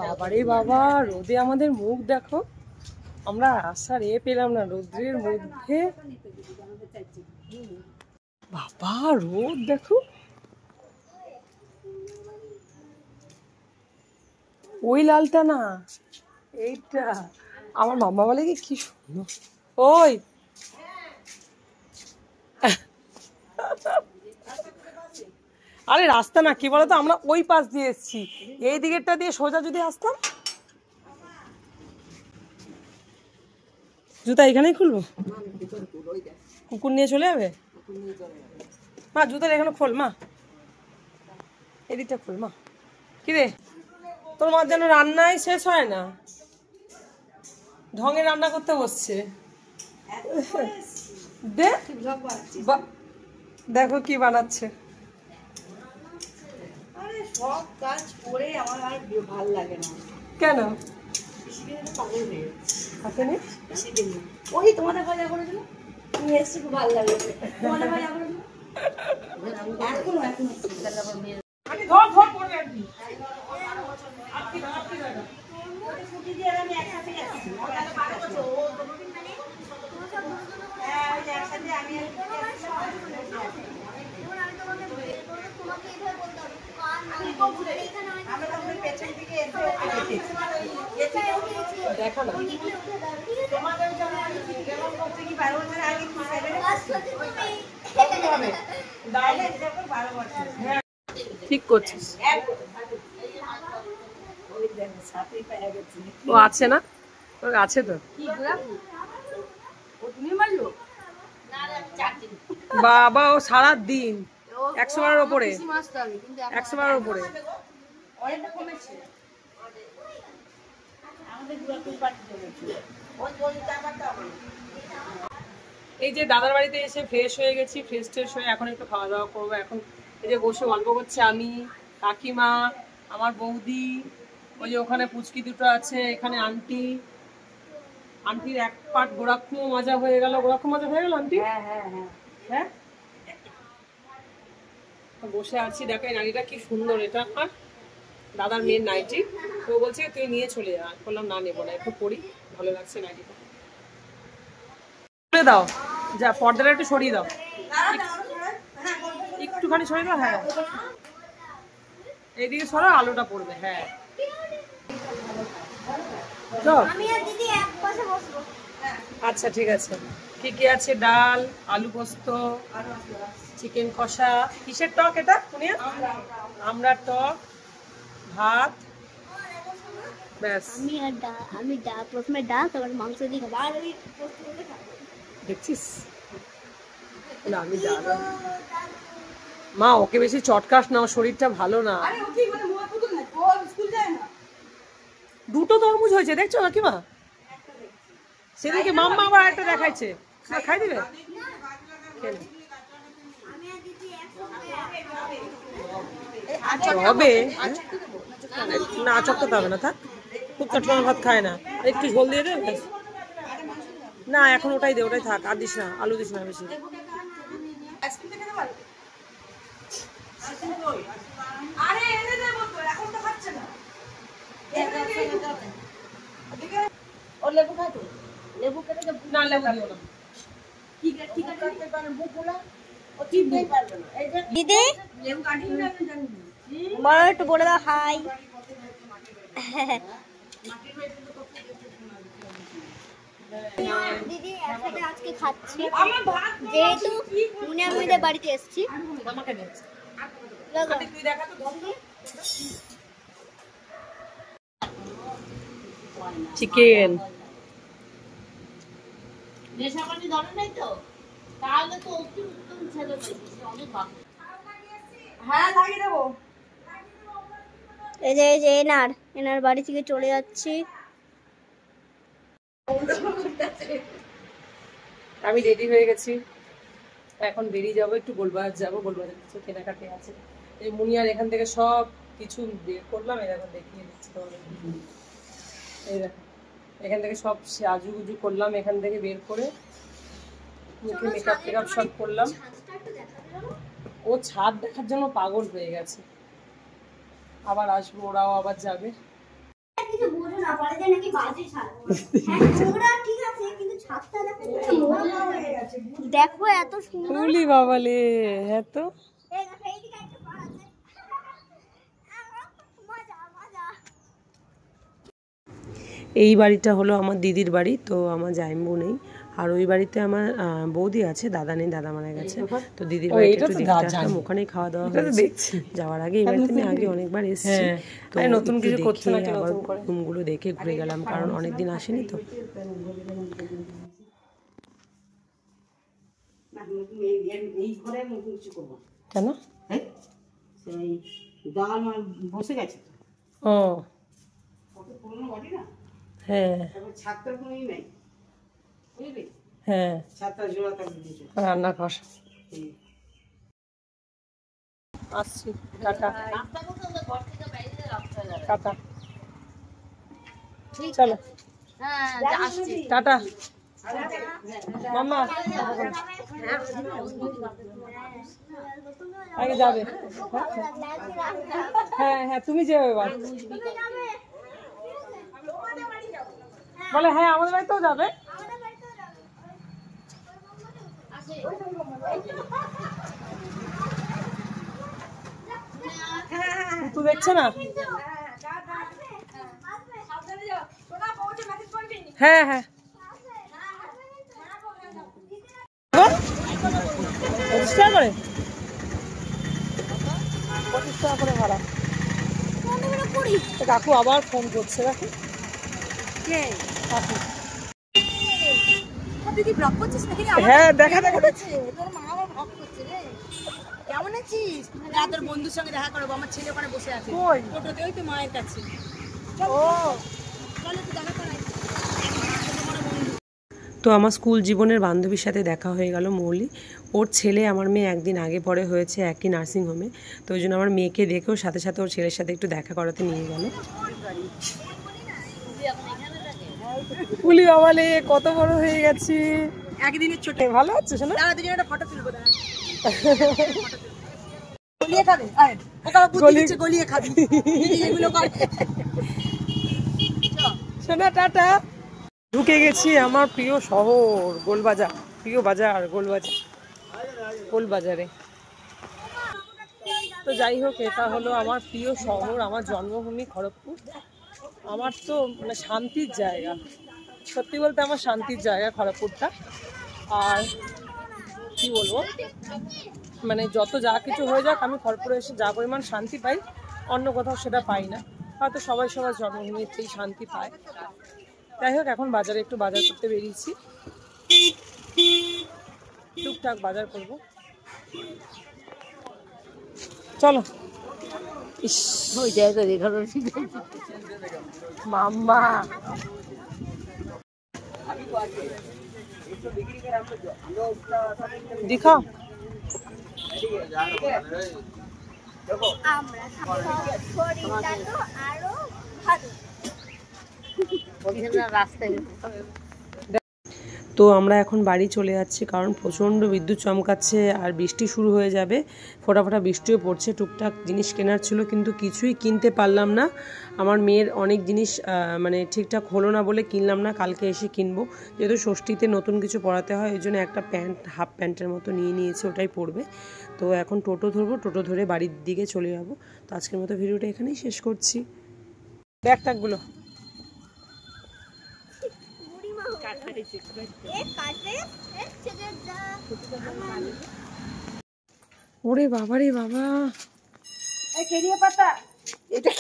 বাবারে বাবা, রোদে আমাদের মুখ দেখো। আমরা আসার পেলাম না, রোদ্রের মধ্যে বাবা রোদ দেখো। ওই লালটা না, এইটা। আমার মামা বলে কি সুন্দর। ওই আরে রাস্তা না, কি বলতো, আমরা ওই পাশ দিয়ে এসছি, এই দিকেরটা দিয়ে সোজা যদি আসতাম। জুতা এখানেই খুলবো, কুকুর নিয়ে চলে যাবে। মা জুতার এখানে খোল, মা এদিকটা খোল। মা কিরে, তোর মার যেন রান্নাই শেষ হয় না, ঢঙে রান্না করতে বসছে। দেখো কি বানাচ্ছে। সব কাজ করে আমার আর ভাল লাগে না। কেন? ওই তোমাদের ভাজা করেছিল, তুমি এসে খুব ভালো লাগে। তোমাদের ভাজা করেছিল দেখো না, ঠিক করছিস। ও আছে না, আছে তো। বাবা ও সারা দিন 100 বারের ওপরে, 100 বারের ওপরে। এই যে দাদার বাড়িতে এসে ফ্রেশ হয়ে গেছি, ফ্রেশ হয়ে এখন একটু খাওয়া দাওয়া করবো। এখন এই যে বসে গল্প করছে আমি, কাকিমা, আমার বৌদি, ওই যে ওখানে পুচকি দুটো আছে, এখানে আন্টি। আন্টির এক পাট গোড়াক্ষু মাজা হয়ে গেল। গোড়াক্ষু মাজা হয়ে গেল আন্টি? হ্যাঁ, বসে আছি। দেখো এই নাইটিটা কি সুন্দর, এটা আর দাদার মেয়ের নাইটি। তো বলছে তুই নিয়ে চলে যা, বললাম না নেবো না, একটু পরি, ভালো লাগছে নাইটিটা। খুলে দাও, যা পর্দাটা একটু সরিয়ে দাও, একটুখানি সরিয়ে দাও। হ্যাঁ এইদিকে সরো, আলোটা পড়বে। হ্যাঁ আচ্ছা ঠিক আছে। কি কি আছে? ডাল, আলু পোস্ত, চিকেন কষা। কিসের টক এটা? আমড়ার টক, ভাত, ব্যাস। আমি প্রথমে ডাল, তারপর মাংস দিয়ে খাবো। দেখছিস না, আমি ডাল। মা ওকে বেশি চটকাস না, ওর শরীরটা ভালো না। দুটো তরমুজ হয়েছে দেখছো নাকি মা? সেদিকে মাম্মা আবার একটা দেখাইছে, খাই দিবে। হবে না, চটকাতে হবে না, থাক। খুব চটকানো ভাত খায় না, একটু ঝোল দিয়ে দে। না এখন ওটাই দে, ওটাই থাক, আর দিস না, আলু দিস না বেশি। না লেবু দিও না। দিদি বলো, একটু বলে দাও হাই। দিদি একসাথে আজকে খাচ্ছি, যেহেতু মুনিয়ামিদের বাড়িতে এসেছি। চিকেন এই যে এনার বাড়ি থেকে চলে যাচ্ছি। আমি রেডি হয়ে গেছি, এখন বেরিয়ে যাবো, একটু গোলবাজার যাবো। গোলবাজার কিছু কেনাকাটি আছে। এই মুনিয়ার এখান থেকে সব কিছু বের করলাম, এরকম দেখিয়ে দিচ্ছি তোমাদের। এই দেখো, এখান থেকে সব সাজুগুজু করলাম, এখান থেকে বের করে মুখে মেকআপ টেকআপ সব করলাম। ও ছাদ দেখার জন্য পাগল হয়ে গেছে। আবার আসবো, ওরাও আবার যাবে। কিছু বোঝো না, বলে যে নাকি বাজে ছাদ। হ্যাঁ নোংরা ঠিক আছে, কিন্তু ছাদটা দেখো নোংরা হয়ে গেছে। দেখো এত সুন্দর। উলি বাবালে, হ্যাঁ তো এই দেখো এইদিকে একটা পাড় আছে। মজা মজা। এই বাড়িটা হলো আমার দিদির বাড়ি, তো আমার জামাইবু নেই। আর ওই বাড়িতে আমার বৌদি আছে, দাদা নেই, দাদা মারা গেছে। তো দিদির বাড়িটা একটু দেখতে আসলাম, ওখানেই খাওয়া দাওয়া হয়েছে। যাওয়ার আগে এই বাড়িতে আমি আগে অনেকবার এসেছি, তো নতুন কিছু করছে না, আবার রুমগুলো দেখে ঘুরে গেলাম, কারণ অনেকদিন আসেনি তো। কেন? বসে গেছে ও হ্যাঁ হ্যাঁ, রান্না কর। আসছি, টাটা টাটা, চলো টাটা মাম্মা। আগে যাবে? হ্যাঁ হ্যাঁ, তুমি যেও এবার। বলে হ্যাঁ আমাদের বাড়িতেও যাবে। তুই দেখছে না? হ্যাঁ হ্যাঁ, 25 টাকা করে, 25 টাকা করে ভাড়া। কাকু আবার ফোন করছে, দেখো কাকু। হ্যাঁ দেখা দেখা কেমন আছিস? তোর বন্ধুর সঙ্গে দেখা করবো, আমার ছেলে ওখানে বসে আছে টোটোতে, ওই তো মায়ের কাছে। তো আমার স্কুল জীবনের বান্ধবীর সাথে দেখা হয়ে গেল, মৌলি। ওর ছেলে আমার মেয়ে একদিন আগে পরে হয়েছে একই নার্সিংহোমে, তো ওই জন্য আমার মেয়েকে দেখেও সাথে সাথে ওর ছেলের সাথে একটু দেখা করাতে নিয়ে গেল। পুলি বাবালে কত বড় হয়ে গেছি, একদিনের ছোট। ভালো আছো শোনা? দাঁড়া দুজনে একটা ফটো তুলবো, দাঁড়া। গলিয়ে খাবে, আয় ওকে বুদ্ধি দিচ্ছে, গলিয়ে খাবি এগুলো করে। শোনা টাটা। ঢুকে গেছি আমার প্রিয় শহর গোলবাজার, প্রিয় বাজার গোলবাজারে। তো যাই হোক, এটা হলো আমার প্রিয় শহর, আমার জন্মভূমি খড়গপুর। আমার তো মানে শান্তির জায়গা, সত্যি বলতে আমার শান্তির জায়গা খড়গপুরটা। আর কি বলবো, মানে যত যা কিছু হয়ে যাক, আমি খড়গপুরে এসে যা পরিমাণ শান্তি পাই অন্য কোথাও সেটা পাই না। হয়তো সবাই সবার জন্মভূমিতেই শান্তি পায়। যাই হোক, এখন বাজারে একটু বাজার করতে বেরিয়েছি, টুকটাক বাজার করব, চলো। ইস মাম্মা দিখা, আমরা শরীরটা তো আরো ভালো। তো আমরা এখন বাড়ি চলে যাচ্ছি, কারণ প্রচণ্ড বিদ্যুৎ চমকাচ্ছে আর বৃষ্টি শুরু হয়ে যাবে, ফোটা ফোটা বৃষ্টিও পড়ছে। টুকটাক জিনিস কেনার ছিল, কিন্তু কিছুই কিনতে পারলাম না। আমার মেয়ের অনেক জিনিস মানে ঠিকঠাক হলো না বলে কিনলাম না, কালকে এসে কিনবো। যেহেতু ষষ্ঠীতে নতুন কিছু পরাতে হয়, এই জন্য একটা প্যান্ট, হাফ প্যান্টের মতো নিয়ে নিয়েছি, ওটাই পরবে। তো এখন টোটো ধরবো, টোটো ধরে বাড়ির দিকে চলে যাবো। তো আজকের মতো ভিডিওটা এখানেই শেষ করছি। ব্যাগটাগুলো ওরে বাবা রে বাবা, এই কেরিয়া পাতা এটা